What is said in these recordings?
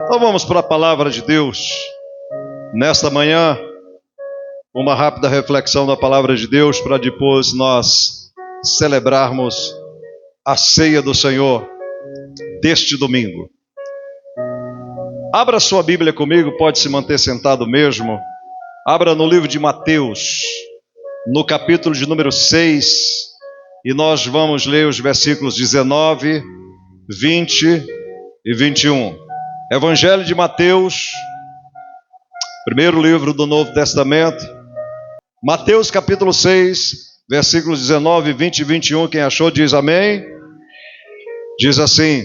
Então vamos para a palavra de Deus. Nesta manhã, uma rápida reflexão da palavra de Deus para depois nós celebrarmos a ceia do Senhor deste domingo. Abra sua Bíblia comigo, pode se manter sentado mesmo. Abra no livro de Mateus, no capítulo de número 6, e nós vamos ler os versículos 19, 20 e 21. Evangelho de Mateus, primeiro livro do Novo Testamento, Mateus capítulo 6, versículos 19, 20 e 21, quem achou diz amém. Diz assim: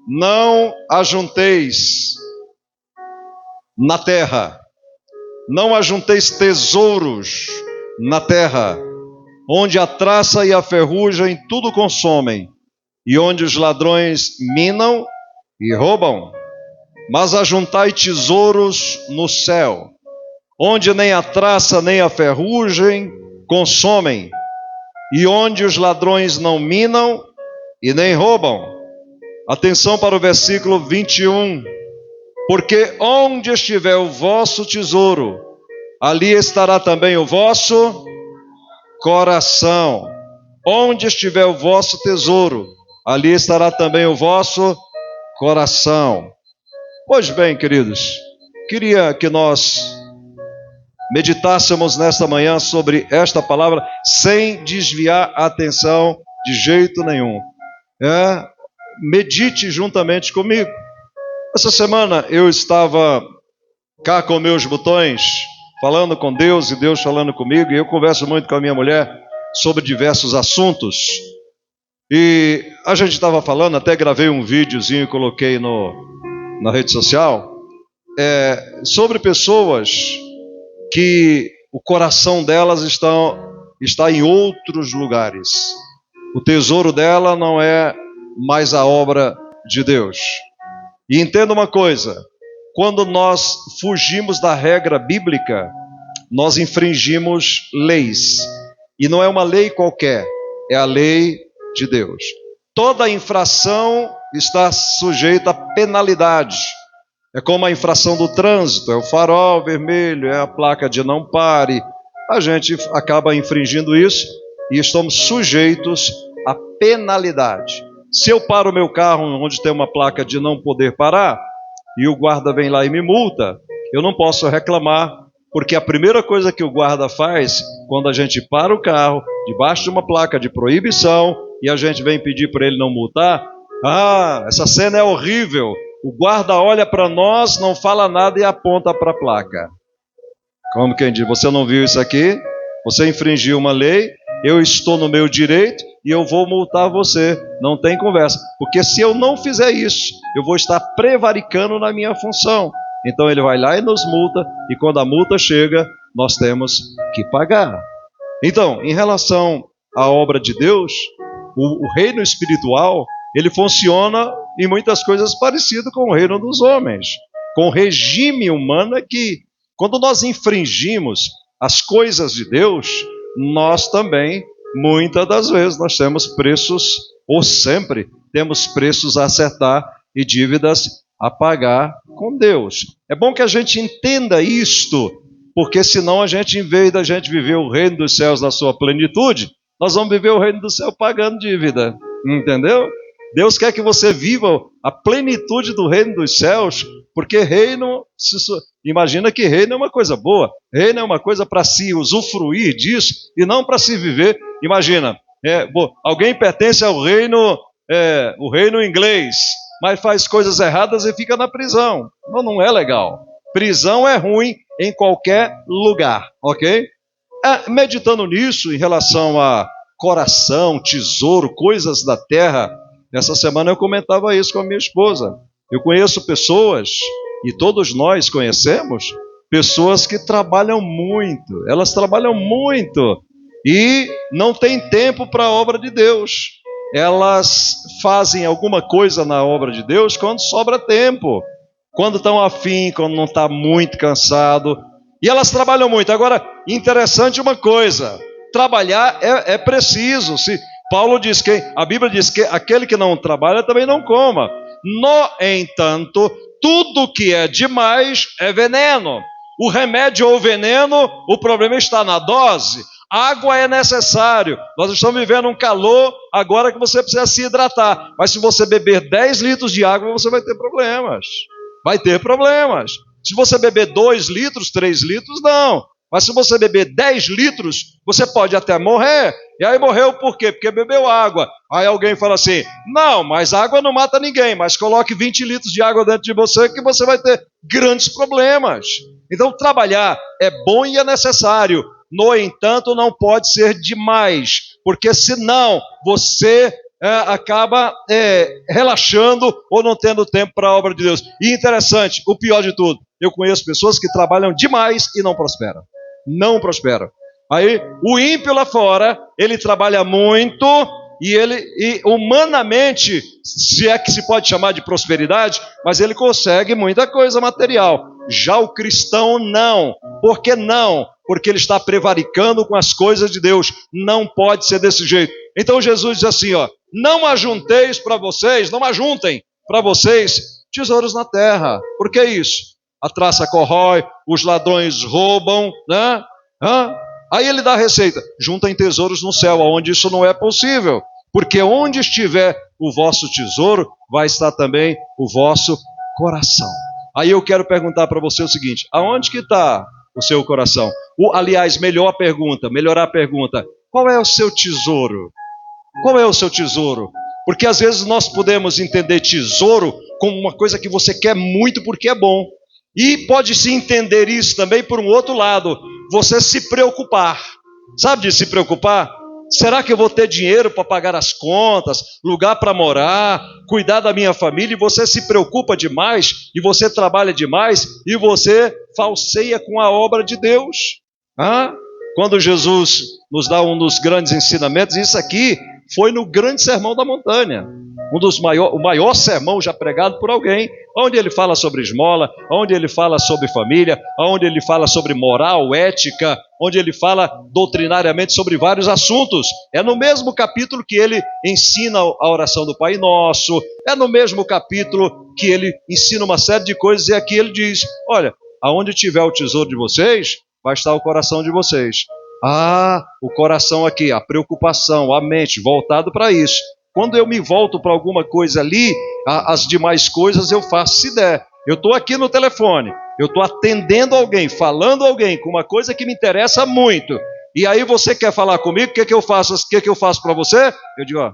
não ajunteis na terra, não ajunteis tesouros na terra, onde a traça e a ferrugem tudo consomem, e onde os ladrões minam e roubam. Mas ajuntai tesouros no céu, onde nem a traça nem a ferrugem consomem, e onde os ladrões não minam e nem roubam. Atenção para o versículo 21. Porque onde estiver o vosso tesouro, ali estará também o vosso coração. Onde estiver o vosso tesouro, ali estará também o vosso coração. Pois bem, queridos, queria que nós meditássemos nesta manhã sobre esta palavra sem desviar a atenção de jeito nenhum. Medite juntamente comigo. Essa semana eu estava cá com meus botões, falando com Deus e Deus falando comigo, e eu converso muito com a minha mulher sobre diversos assuntos. E a gente estava falando, até gravei um videozinho e coloquei na rede social, sobre pessoas que o coração delas está em outros lugares. O tesouro dela não é mais a obra de Deus. E entenda uma coisa, quando nós fugimos da regra bíblica, nós infringimos leis. E não é uma lei qualquer, é a lei de Deus. Toda infração está sujeita a penalidade. É como a infração do trânsito, é o farol vermelho, é a placa de não pare. A gente acaba infringindo isso e estamos sujeitos a penalidade. Se eu paro o meu carro onde tem uma placa de não poder parar, e o guarda vem lá e me multa, eu não posso reclamar, porque a primeira coisa que o guarda faz, quando a gente para o carro, debaixo de uma placa de proibição, e a gente vem pedir para ele não multar, essa cena é horrível. O guarda olha para nós, não fala nada e aponta para a placa. Como quem diz, você não viu isso aqui? Você infringiu uma lei, eu estou no meu direito e eu vou multar você. Não tem conversa. Porque se eu não fizer isso, eu vou estar prevaricando na minha função. Então ele vai lá e nos multa, e quando a multa chega, nós temos que pagar. Então, em relação à obra de Deus, o reino espiritual, ele funciona em muitas coisas parecido com o reino dos homens, com o regime humano, que quando nós infringimos as coisas de Deus, nós também, muitas das vezes, nós temos preços, ou sempre temos preços a acertar e dívidas a pagar com Deus. É bom que a gente entenda isto, porque senão a gente, em vez da gente viver o reino dos céus na sua plenitude, nós vamos viver o reino do céu pagando dívida, entendeu? Deus quer que você viva a plenitude do reino dos céus, porque reino, imagina que reino é uma coisa boa, reino é uma coisa para se usufruir disso e não para se viver. Imagina, alguém pertence ao reino, o reino inglês, mas faz coisas erradas e fica na prisão. Não é legal. Prisão é ruim em qualquer lugar, ok? Meditando nisso, em relação a coração, tesouro, coisas da terra, essa semana eu comentava isso com a minha esposa. Eu conheço pessoas, e todos nós conhecemos, pessoas que trabalham muito. Elas trabalham muito e não têm tempo para a obra de Deus. Elas fazem alguma coisa na obra de Deus quando sobra tempo, quando estão afim, quando não está muito cansado. E elas trabalham muito. Agora, interessante uma coisa, trabalhar é preciso. Paulo diz que, a Bíblia diz que aquele que não trabalha também não coma. No entanto, tudo que é demais é veneno. O remédio ou o veneno, o problema está na dose. Água é necessário. Nós estamos vivendo um calor agora que você precisa se hidratar. Mas se você beber 10 litros de água, você vai ter problemas. Vai ter problemas. Se você beber 2 litros, 3 litros, não. Mas se você beber 10 litros, você pode até morrer. E aí morreu por quê? Porque bebeu água. Aí alguém fala assim, não, mas água não mata ninguém, mas coloque 20 litros de água dentro de você que você vai ter grandes problemas. Então trabalhar é bom e é necessário. No entanto, não pode ser demais, porque senão você acaba relaxando ou não tendo tempo para a obra de Deus. E interessante, o pior de tudo, eu conheço pessoas que trabalham demais e não prosperam. Não prosperam. Aí o ímpio lá fora, ele trabalha muito e humanamente, se é que se pode chamar de prosperidade, mas ele consegue muita coisa material. Já o cristão não. Por que não? Porque ele está prevaricando com as coisas de Deus. Não pode ser desse jeito. Então Jesus diz assim, ó, não ajunteis para vocês, não ajuntem para vocês tesouros na terra. Por que isso? A traça corrói, os ladrões roubam, né? Aí ele dá a receita, juntem tesouros no céu, onde isso não é possível. Porque onde estiver o vosso tesouro, vai estar também o vosso coração. Aí eu quero perguntar para você o seguinte, aonde que está o seu coração? Aliás, melhorar a pergunta, qual é o seu tesouro? Qual é o seu tesouro? Porque às vezes nós podemos entender tesouro como uma coisa que você quer muito porque é bom. E pode-se entender isso também por um outro lado, você se preocupar. Sabe de se preocupar? Será que eu vou ter dinheiro para pagar as contas, lugar para morar, cuidar da minha família? E você se preocupa demais, e você trabalha demais, e você falseia com a obra de Deus. Quando Jesus nos dá um dos grandes ensinamentos, isso aqui foi no grande sermão da montanha, o maior sermão já pregado por alguém, onde ele fala sobre esmola, onde ele fala sobre família, onde ele fala sobre moral, ética, onde ele fala doutrinariamente sobre vários assuntos. É no mesmo capítulo que ele ensina a oração do Pai Nosso, é no mesmo capítulo que ele ensina uma série de coisas, e aqui ele diz, olha, aonde tiver o tesouro de vocês, vai estar o coração de vocês. O coração aqui, a preocupação, a mente, voltado para isso. Quando eu me volto para alguma coisa ali, as demais coisas eu faço se der. Eu estou aqui no telefone, eu estou atendendo alguém, falando alguém com uma coisa que me interessa muito. E aí você quer falar comigo, o que que eu faço? O que que eu faço para você? Eu digo,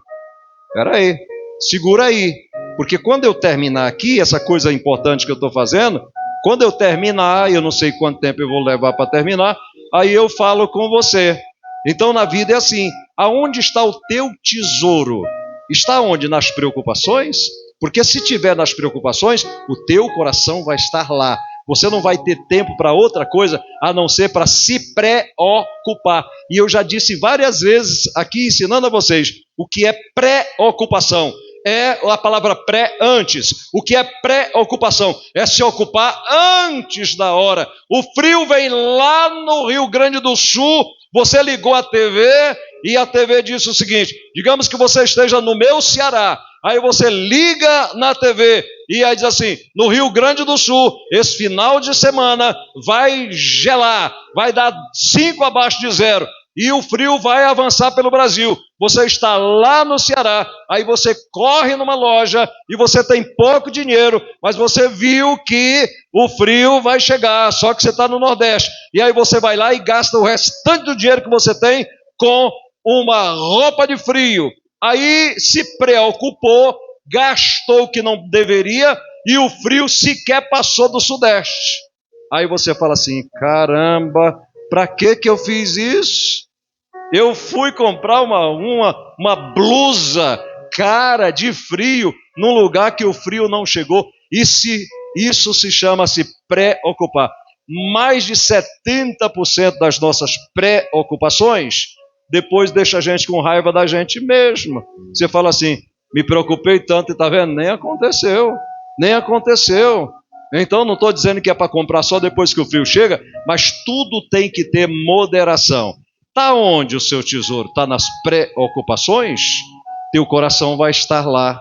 espera aí, segura aí. Porque quando eu terminar aqui, essa coisa importante que eu estou fazendo, quando eu terminar, eu não sei quanto tempo eu vou levar para terminar, aí eu falo com você. Então na vida é assim, aonde está o teu tesouro? Está onde? Nas preocupações? Porque se tiver nas preocupações, o teu coração vai estar lá. Você não vai ter tempo para outra coisa, a não ser para se preocupar. E eu já disse várias vezes aqui, ensinando a vocês, o que é preocupação. É a palavra pré, antes. O que é preocupação? É se ocupar antes da hora. O frio vem lá no Rio Grande do Sul, você ligou a TV e a TV disse o seguinte, digamos que você esteja no meu Ceará, aí você liga na TV e aí diz assim, no Rio Grande do Sul, esse final de semana vai gelar, vai dar 5 abaixo de zero. E o frio vai avançar pelo Brasil. Você está lá no Ceará, aí você corre numa loja e você tem pouco dinheiro, mas você viu que o frio vai chegar, só que você está no Nordeste. E aí você vai lá e gasta o restante do dinheiro que você tem com uma roupa de frio. Aí se preocupou, gastou o que não deveria e o frio sequer passou do Sudeste. Aí você fala assim, caramba, para que eu fiz isso? Eu fui comprar uma blusa cara de frio num lugar que o frio não chegou. Isso se chama-se preocupar. Mais de 70% das nossas preocupações depois deixa a gente com raiva da gente mesmo. Você fala assim, me preocupei tanto e tá vendo? Nem aconteceu. Então não estou dizendo que é para comprar só depois que o frio chega, mas tudo tem que ter moderação. Está onde o seu tesouro? Está nas preocupações? Teu coração vai estar lá.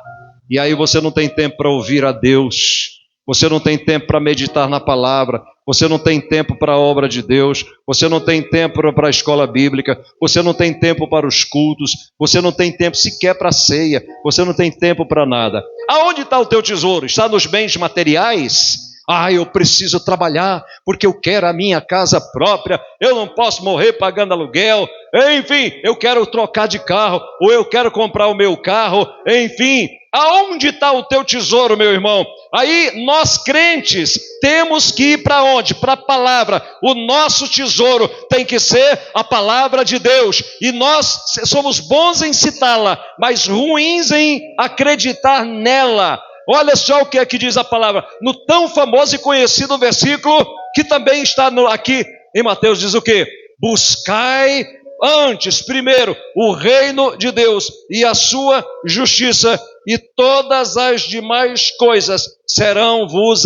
E aí você não tem tempo para ouvir a Deus. você não tem tempo para meditar na palavra, você não tem tempo para a obra de Deus, você não tem tempo para a escola bíblica, você não tem tempo para os cultos, você não tem tempo sequer para a ceia, você não tem tempo para nada. Aonde está o teu tesouro? Está nos bens materiais? Eu preciso trabalhar porque eu quero a minha casa própria, eu não posso morrer pagando aluguel, enfim, eu quero trocar de carro, ou eu quero comprar o meu carro, enfim. Aonde está o teu tesouro, meu irmão? Aí nós crentes temos que ir para onde? Para a palavra. O nosso tesouro tem que ser a palavra de Deus, e nós somos bons em citá-la, mas ruins em acreditar nela. Olha só o que é que diz a palavra, no tão famoso e conhecido versículo, que também está aqui em Mateus, diz o quê? Buscai antes, primeiro, o reino de Deus e a sua justiça, e todas as demais coisas serão-vos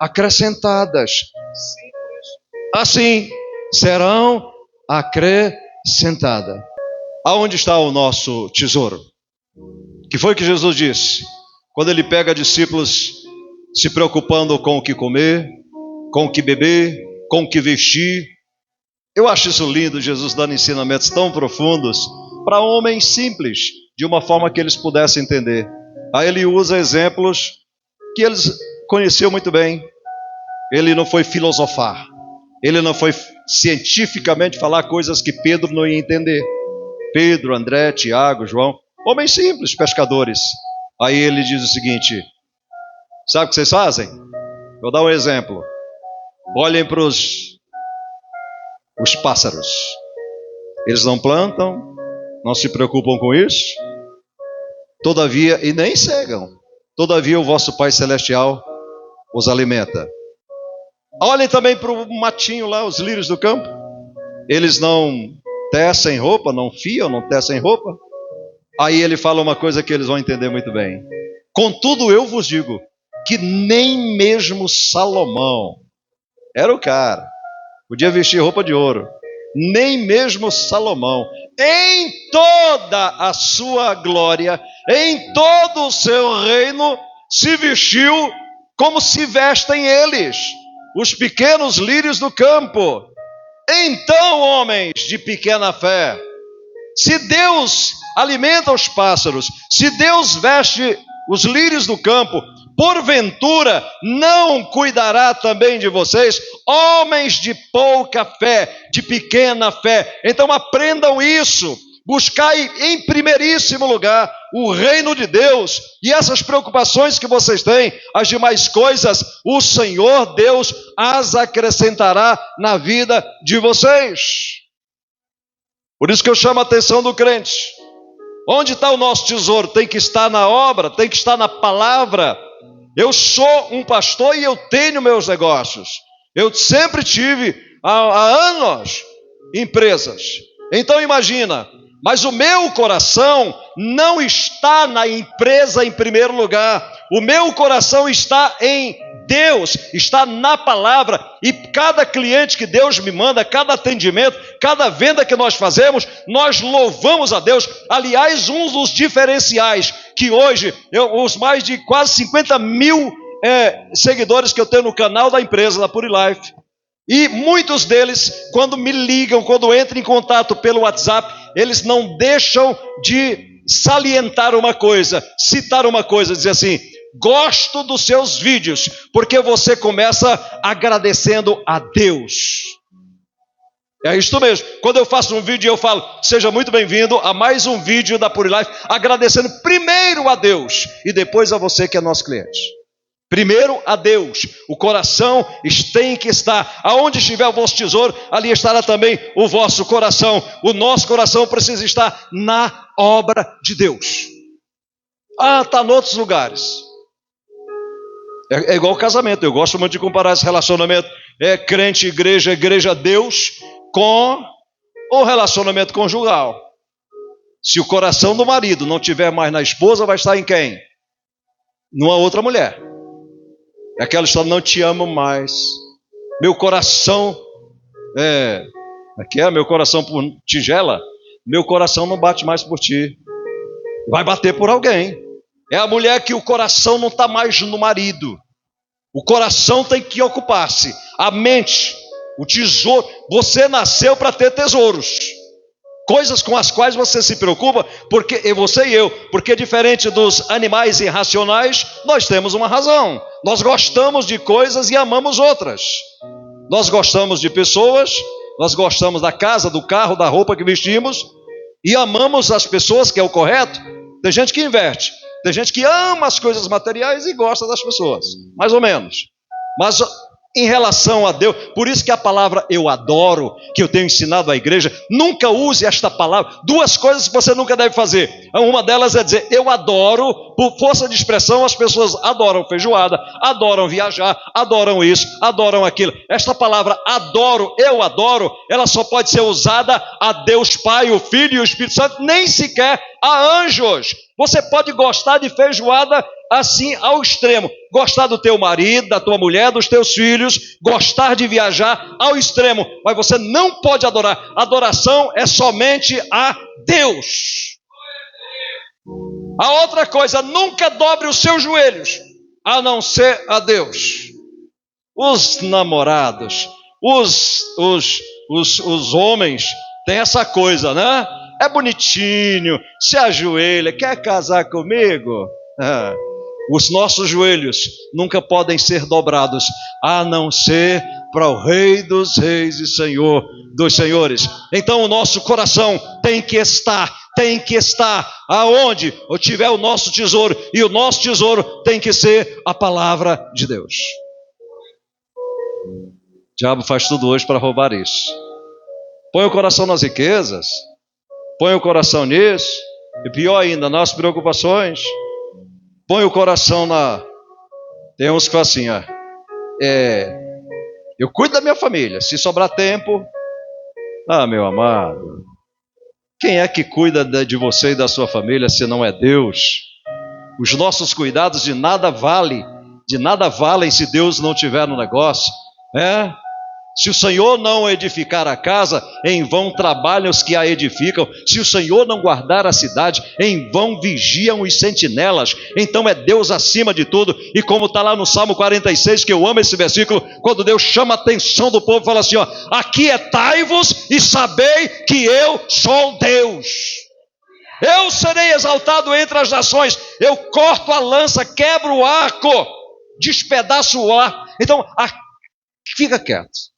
acrescentadas. Assim, serão acrescentadas. Aonde está o nosso tesouro? Que foi que Jesus disse? Quando ele pega discípulos se preocupando com o que comer, com o que beber, com o que vestir. Eu acho isso lindo, Jesus dando ensinamentos tão profundos para homens simples, de uma forma que eles pudessem entender. Aí ele usa exemplos que eles conheciam muito bem. Ele não foi filosofar, ele não foi cientificamente falar coisas que Pedro não ia entender. Pedro, André, Tiago, João, homens simples, pescadores. Aí ele diz o seguinte: sabe o que vocês fazem? Vou dar um exemplo. Olhem para os pássaros. Eles não plantam, não se preocupam com isso, todavia, e nem cegam, todavia o vosso Pai Celestial os alimenta. Olhem também para o matinho lá, os lírios do campo. Eles não tecem roupa, não fiam, não tecem roupa. Aí ele fala uma coisa que eles vão entender muito bem. Contudo eu vos digo, que nem mesmo Salomão, era o cara, podia vestir roupa de ouro, nem mesmo Salomão, em toda a sua glória, em todo o seu reino, se vestiu como se vestem eles, os pequenos lírios do campo. Então, homens de pequena fé, se Deus alimenta os pássaros, se Deus veste os lírios do campo, porventura não cuidará também de vocês, homens de pouca fé, de pequena fé. Então aprendam isso. Buscai em primeiríssimo lugar o reino de Deus, e essas preocupações que vocês têm, as demais coisas, o Senhor Deus as acrescentará na vida de vocês. Por isso que eu chamo a atenção do crente. Onde está o nosso tesouro? Tem que estar na obra, tem que estar na palavra. Eu sou um pastor e eu tenho meus negócios. Eu sempre tive há anos empresas. Então imagina, mas o meu coração não está na empresa em primeiro lugar. O meu coração está em Deus, está na palavra. E cada cliente que Deus me manda, cada atendimento, cada venda que nós fazemos, nós louvamos a Deus. Aliás, um dos diferenciais que hoje, os mais de quase 50 mil seguidores que eu tenho no canal da empresa, da Purilife, e muitos deles, quando me ligam, quando entram em contato pelo WhatsApp, eles não deixam de salientar uma coisa, citar uma coisa, dizer assim: gosto dos seus vídeos, porque você começa agradecendo a Deus. É isto mesmo. Quando eu faço um vídeo, eu falo: seja muito bem-vindo a mais um vídeo da Purilife, agradecendo primeiro a Deus e depois a você que é nosso cliente. Primeiro a Deus. O coração tem que estar. Aonde estiver o vosso tesouro, ali estará também o vosso coração. O nosso coração precisa estar na obra de Deus. Está em outros lugares. É igual casamento. Eu gosto muito de comparar esse relacionamento. Crente, igreja, Deus, com o relacionamento conjugal. Se o coração do marido não estiver mais na esposa, vai estar em quem? Numa outra mulher. É aquela história: não te amo mais. Meu coração meu coração por tigela. Meu coração não bate mais por ti. Vai bater por alguém. É a mulher que o coração não está mais no marido. O coração tem que ocupar-se. A mente, o tesouro. Você nasceu para ter tesouros. Coisas com as quais você se preocupa, porque você e eu, porque diferente dos animais irracionais, nós temos uma razão. Nós gostamos de coisas e amamos outras. Nós gostamos de pessoas, nós gostamos da casa, do carro, da roupa que vestimos e amamos as pessoas, que é o correto. Tem gente que inverte, tem gente que ama as coisas materiais e gosta das pessoas, mais ou menos. Mas em relação a Deus, por isso que a palavra eu adoro, que eu tenho ensinado à igreja, nunca use esta palavra. Duas coisas que você nunca deve fazer. Uma delas é dizer eu adoro, por força de expressão. As pessoas adoram feijoada, adoram viajar, adoram isso, adoram aquilo. Esta palavra adoro, eu adoro, ela só pode ser usada a Deus Pai, o Filho e o Espírito Santo, nem sequer a anjos. Você pode gostar de feijoada assim ao extremo, gostar do teu marido, da tua mulher, dos teus filhos, gostar de viajar ao extremo, mas você não pode adorar. Adoração é somente a Deus. A outra coisa, nunca dobre os seus joelhos, a não ser a Deus. Os namorados, os homens têm essa coisa, né? É bonitinho, se ajoelha, quer casar comigo? Os nossos joelhos nunca podem ser dobrados, a não ser para o Rei dos Reis e Senhor dos Senhores. Então o nosso coração tem que estar aonde tiver o nosso tesouro, e o nosso tesouro tem que ser a palavra de Deus. O diabo faz tudo hoje para roubar isso. Põe o coração nas riquezas, põe o coração nisso, e pior ainda, nas preocupações. Põe o coração na... Tem uns que falam assim, eu cuido da minha família, se sobrar tempo... meu amado, quem é que cuida de você e da sua família se não é Deus? Os nossos cuidados de nada valem se Deus não estiver no negócio. Se o Senhor não edificar a casa, em vão trabalham os que a edificam. Se o Senhor não guardar a cidade, em vão vigiam os sentinelas. Então é Deus acima de tudo. E como está lá no Salmo 46, que eu amo esse versículo, quando Deus chama a atenção do povo, fala assim, aquietai-vos e sabei que eu sou Deus. Eu serei exaltado entre as nações. Eu corto a lança, quebro o arco, despedaço o ar. Então, fica quieto.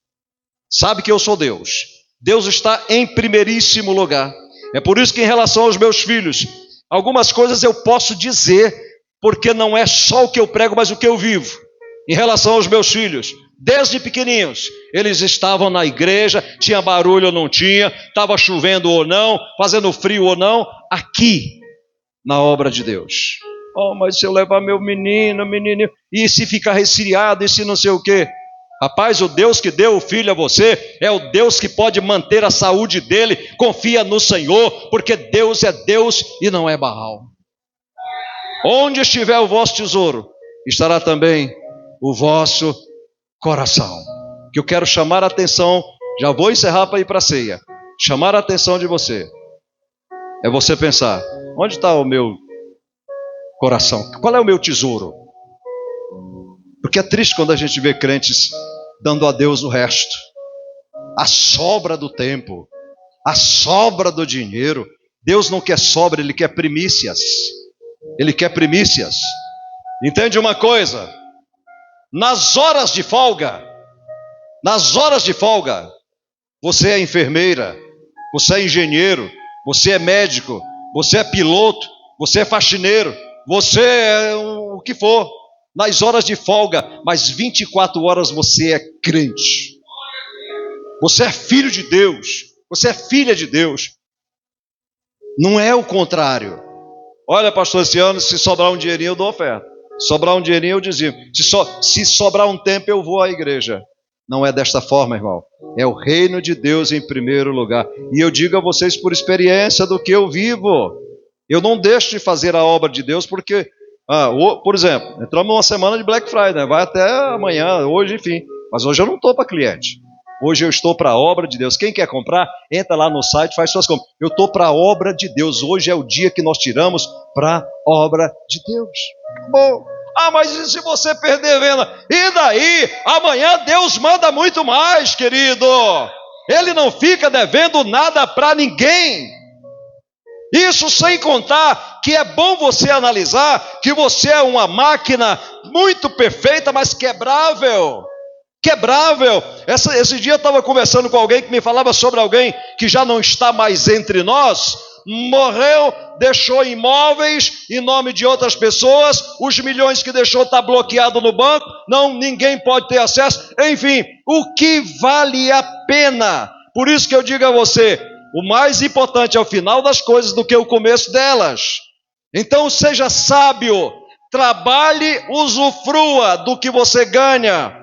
Sabe que eu sou Deus. Deus está em primeiríssimo lugar. É por isso que em relação aos meus filhos, algumas coisas eu posso dizer, porque não é só o que eu prego, mas o que eu vivo. Em relação aos meus filhos, desde pequenininhos, eles estavam na igreja, tinha barulho ou não tinha, estava chovendo ou não, fazendo frio ou não, aqui, na obra de Deus. Mas se eu levar meu menino, e se ficar resfriado, e se não sei o quê? Rapaz, o Deus que deu o filho a você é o Deus que pode manter a saúde dele. Confia no Senhor, porque Deus é Deus e não é Baal. Onde estiver o vosso tesouro, estará também o vosso coração. Que eu quero chamar a atenção, já vou encerrar para ir para a ceia. Chamar a atenção de você. É você pensar, onde está o meu coração? Qual é o meu tesouro? Porque é triste quando a gente vê crentes dando a Deus o resto. A sobra do tempo, a sobra do dinheiro. Deus não quer sobra, Ele quer primícias. Ele quer primícias. Entende uma coisa? Nas horas de folga, você é enfermeira, você é engenheiro, você é médico, você é piloto, você é faxineiro, você é o que for. Nas horas de folga, mas 24 horas você é crente. Você é filho de Deus. Você é filha de Deus. Não é o contrário. Olha, pastor, esse ano, se sobrar um dinheirinho, eu dou oferta. Se sobrar um dinheirinho, eu dizimo. Se sobrar um tempo, eu vou à igreja. Não é desta forma, irmão. É o reino de Deus em primeiro lugar. E eu digo a vocês por experiência do que eu vivo. Eu não deixo de fazer a obra de Deus porque... por exemplo, entramos numa semana de Black Friday, né? Vai até amanhã, hoje, enfim. Mas hoje eu não estou para cliente. Hoje eu estou para a obra de Deus. Quem quer comprar, entra lá no site, faz suas compras. Eu estou para a obra de Deus. Hoje é o dia que nós tiramos para a obra de Deus. Bom, mas e se você perder venda? E daí? Amanhã Deus manda muito mais, querido. Ele não fica devendo nada para ninguém. Isso sem contar que é bom você analisar que você é uma máquina muito perfeita, mas quebrável. Quebrável. Esse dia eu estava conversando com alguém que me falava sobre alguém que já não está mais entre nós, morreu, deixou imóveis em nome de outras pessoas, os milhões que deixou está bloqueado no banco, ninguém pode ter acesso, enfim, o que vale a pena? Por isso que eu digo a você, o mais importante é o final das coisas do que o começo delas. Então seja sábio, trabalhe, usufrua do que você ganha.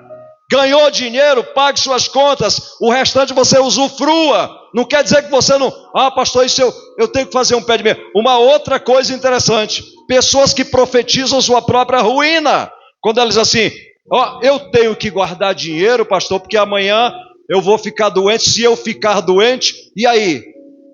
Ganhou dinheiro, pague suas contas, o restante você usufrua. Não quer dizer que você não... pastor, isso eu tenho que fazer um pé de meia. Uma outra coisa interessante, pessoas que profetizam sua própria ruína. Quando elas dizem assim, eu tenho que guardar dinheiro, pastor, porque amanhã eu vou ficar doente. Se eu ficar doente, e aí?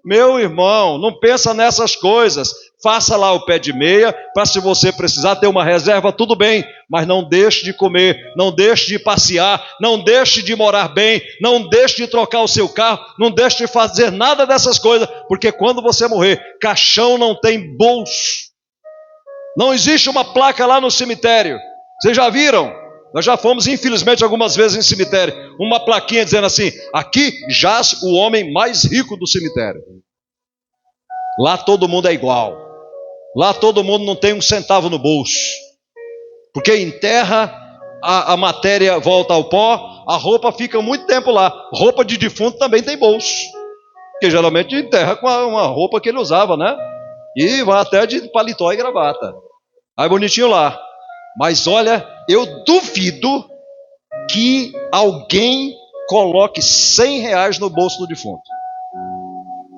Meu irmão, não pensa nessas coisas. Faça lá o pé de meia, para se você precisar ter uma reserva, tudo bem, mas não deixe de comer, não deixe de passear, não deixe de morar bem, não deixe de trocar o seu carro, não deixe de fazer nada dessas coisas, porque quando você morrer, caixão não tem bolso. Não existe uma placa lá no cemitério. Vocês já viram? Nós já fomos, infelizmente, algumas vezes em cemitério, uma plaquinha dizendo assim, aqui jaz o homem mais rico do cemitério. Lá todo mundo é igual. Lá todo mundo não tem um centavo no bolso. Porque enterra, a matéria volta ao pó, a roupa fica muito tempo lá. Roupa de defunto também tem bolso. Porque geralmente enterra com uma roupa que ele usava, né? E vai até de paletó e gravata. Aí bonitinho lá. Mas olha, eu duvido que alguém coloque R$100 no bolso do defunto.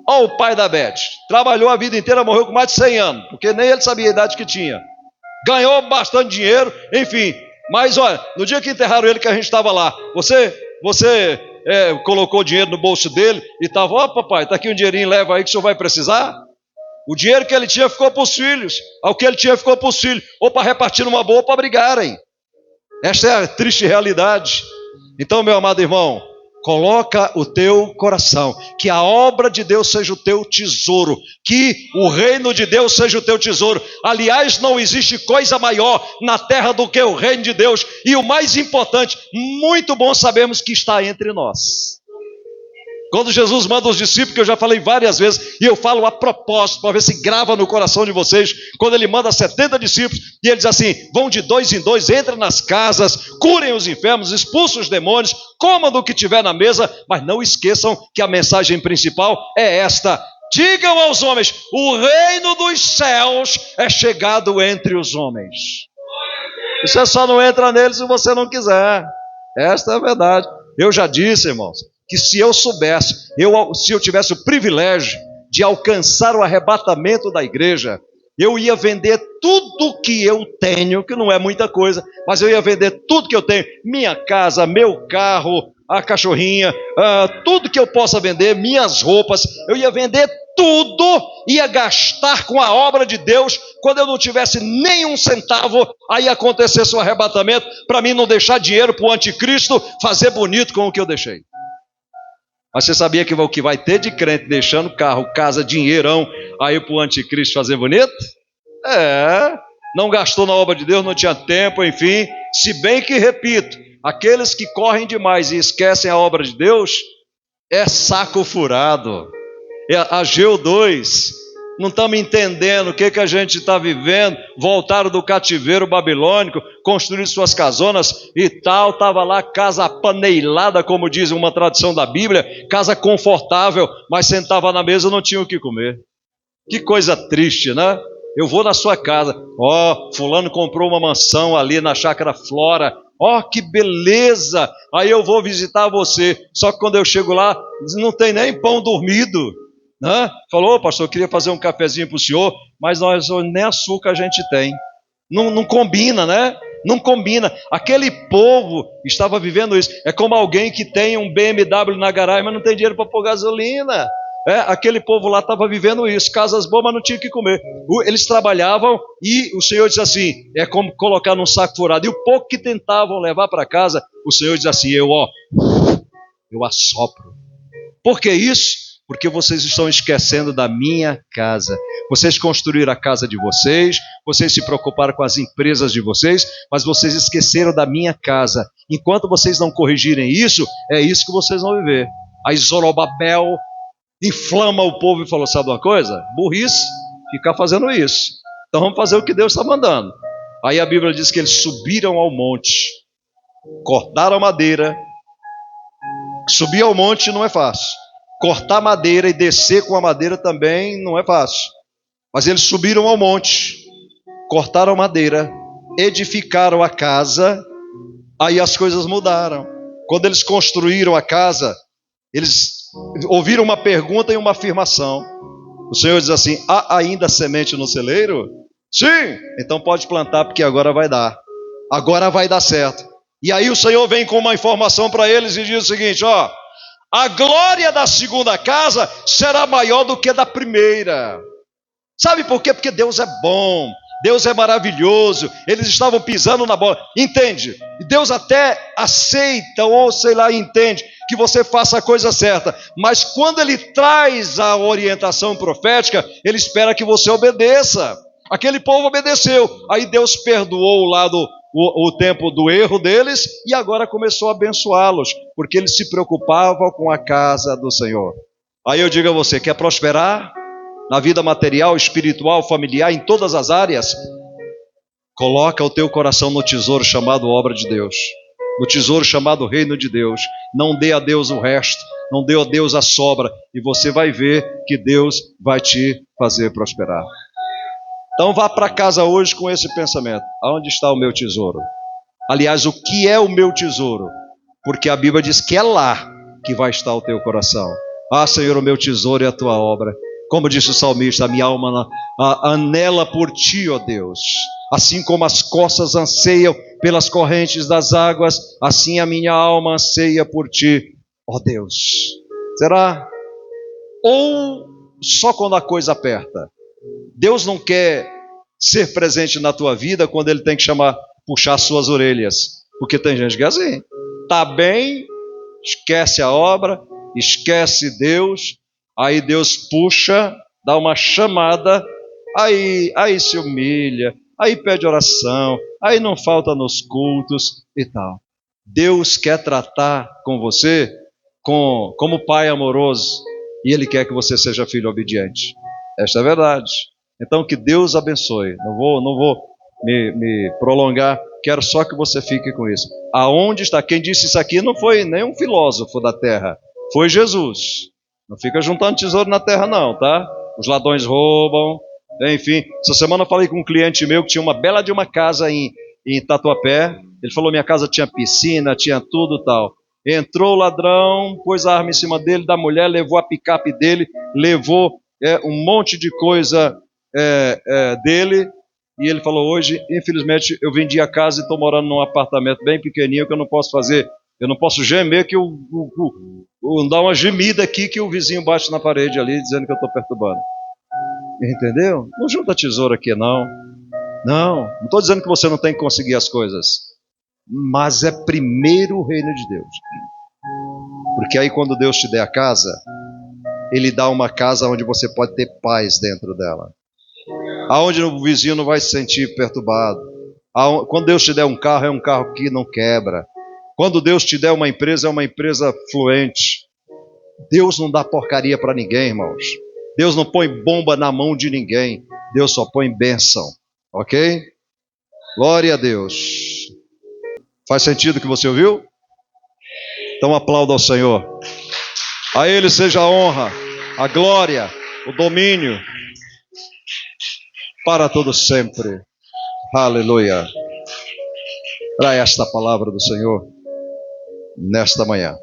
Olha o pai da Beth, trabalhou a vida inteira, morreu com mais de 100 anos, porque nem ele sabia a idade que tinha. Ganhou bastante dinheiro, enfim. Mas olha, no dia que enterraram ele, que a gente estava lá, você colocou dinheiro no bolso dele e estava, papai, está aqui um dinheirinho, leva aí que o senhor vai precisar. O dinheiro que ele tinha ficou para os filhos, o que ele tinha ficou para os filhos, ou para repartir numa boa ou para brigarem. Esta é a triste realidade. Então, meu amado irmão, coloca o teu coração, que a obra de Deus seja o teu tesouro, que o reino de Deus seja o teu tesouro. Aliás, não existe coisa maior na terra do que o reino de Deus. E o mais importante, muito bom sabemos que está entre nós. Quando Jesus manda os discípulos, que eu já falei várias vezes, e eu falo a propósito, para ver se grava no coração de vocês, quando ele manda 70 discípulos, e ele diz assim, vão de 2 em 2, entrem nas casas, curem os enfermos, expulsem os demônios, comam do que tiver na mesa, mas não esqueçam que a mensagem principal é esta, digam aos homens, o reino dos céus é chegado entre os homens. Você só não entra neles se você não quiser, esta é a verdade. Eu já disse, irmãos, que se eu soubesse, se eu tivesse o privilégio de alcançar o arrebatamento da igreja, eu ia vender tudo que eu tenho, que não é muita coisa, mas eu ia vender tudo que eu tenho, minha casa, meu carro, a cachorrinha, tudo que eu possa vender, minhas roupas, eu ia vender tudo, ia gastar com a obra de Deus, quando eu não tivesse nenhum centavo, aí acontecesse o arrebatamento, para mim não deixar dinheiro para o anticristo fazer bonito com o que eu deixei. Mas você sabia que o que vai ter de crente deixando carro, casa, dinheirão, aí para o anticristo fazer bonito? Não gastou na obra de Deus, não tinha tempo, enfim. Se bem que, repito, aqueles que correm demais e esquecem a obra de Deus, é saco furado. Ageu 2, não estamos entendendo o que a gente está vivendo, voltaram do cativeiro babilônico, construíram suas casonas e tal, estava lá casa apaneilada, como diz uma tradução da Bíblia, casa confortável, mas sentava na mesa e não tinha o que comer. Que coisa triste, né? Eu vou na sua casa, fulano comprou uma mansão ali na Chácara Flora, que beleza, aí eu vou visitar você, só que quando eu chego lá, não tem nem pão dormido. Falou, pastor, eu queria fazer um cafezinho para o senhor, mas nós nem açúcar a gente tem. Não combina, né? Não combina. Aquele povo estava vivendo isso. É como alguém que tem um BMW na garagem, mas não tem dinheiro para pôr gasolina. Aquele povo lá estava vivendo isso. Casas boas, mas não tinha o que comer. Eles trabalhavam e o Senhor disse assim, é como colocar num saco furado. E o pouco que tentavam levar para casa, o Senhor diz assim, eu assopro. Por que isso? Porque vocês estão esquecendo da minha casa. Vocês construíram a casa de vocês, vocês se preocuparam com as empresas de vocês, mas vocês esqueceram da minha casa. Enquanto vocês não corrigirem isso, é isso que vocês vão viver. Aí Zorobabel inflama o povo e falou, sabe uma coisa? Burrice, ficar fazendo isso. Então vamos fazer o que Deus está mandando. Aí a Bíblia diz que eles subiram ao monte, cortaram madeira. Subir ao monte não é fácil. Cortar madeira e descer com a madeira também não é fácil. Mas eles subiram ao monte, cortaram madeira, edificaram a casa, aí as coisas mudaram. Quando eles construíram a casa, eles ouviram uma pergunta e uma afirmação. O Senhor diz assim, há ainda semente no celeiro? Sim, então pode plantar porque agora vai dar. Agora vai dar certo. E aí o Senhor vem com uma informação para eles e diz o seguinte, a glória da segunda casa será maior do que da primeira. Sabe por quê? Porque Deus é bom, Deus é maravilhoso, eles estavam pisando na bola, entende? E Deus até aceita, ou sei lá, entende, que você faça a coisa certa, mas quando Ele traz a orientação profética, Ele espera que você obedeça. Aquele povo obedeceu, aí Deus perdoou o tempo do erro deles e agora começou a abençoá-los, porque eles se preocupavam com a casa do Senhor. Aí eu digo a você, quer prosperar na vida material, espiritual, familiar, em todas as áreas? Coloca o teu coração no tesouro chamado obra de Deus, no tesouro chamado reino de Deus. Não dê a Deus o resto, não dê a Deus a sobra, e você vai ver que Deus vai te fazer prosperar. Então vá para casa hoje com esse pensamento, aonde está o meu tesouro? Aliás, o que é o meu tesouro? Porque a Bíblia diz que é lá que vai estar o teu coração. Senhor, o meu tesouro é a tua obra. Como disse o salmista, a minha alma anela por ti, ó Deus. Assim como as costas anseiam pelas correntes das águas, assim a minha alma anseia por ti, ó Deus. Será? Ou só quando a coisa aperta? Deus não quer ser presente na tua vida quando Ele tem que puxar suas orelhas. Porque tem gente que é assim. Está bem, esquece a obra, esquece Deus, aí Deus puxa, dá uma chamada, aí se humilha, aí pede oração, aí não falta nos cultos e tal. Deus quer tratar com você como pai amoroso, e Ele quer que você seja filho obediente. Esta é a verdade. Então que Deus abençoe. Não vou me prolongar, quero só que você fique com isso. Aonde está? Quem disse isso aqui não foi nenhum filósofo da terra, foi Jesus. Não fica juntando tesouro na terra não, tá? Os ladrões roubam, enfim. Essa semana eu falei com um cliente meu que tinha uma bela de uma casa em Tatuapé. Ele falou, minha casa tinha piscina, tinha tudo tal. Entrou o ladrão, pôs a arma em cima dele, da mulher, levou a picape dele, levou um monte de coisa dele. E ele falou, hoje, infelizmente, eu vendi a casa e estou morando num apartamento bem pequenininho que eu não posso fazer. Eu não posso gemer, que dar uma gemida aqui que o vizinho bate na parede ali, dizendo que eu estou perturbando. Entendeu? Não junta tesouro aqui, não. Não estou dizendo que você não tem que conseguir as coisas. Mas é primeiro o reino de Deus. Porque aí quando Deus te der a casa, Ele dá uma casa onde você pode ter paz dentro dela. Aonde o vizinho não vai se sentir perturbado. Quando Deus te der um carro, é um carro que não quebra. Quando Deus te der uma empresa, é uma empresa fluente. Deus não dá porcaria para ninguém, irmãos. Deus não põe bomba na mão de ninguém. Deus só põe bênção. Ok? Glória a Deus. Faz sentido o que você ouviu? Então aplauda ao Senhor. A Ele seja a honra, a glória, o domínio, para todos sempre. Aleluia. Para esta palavra do Senhor, nesta manhã.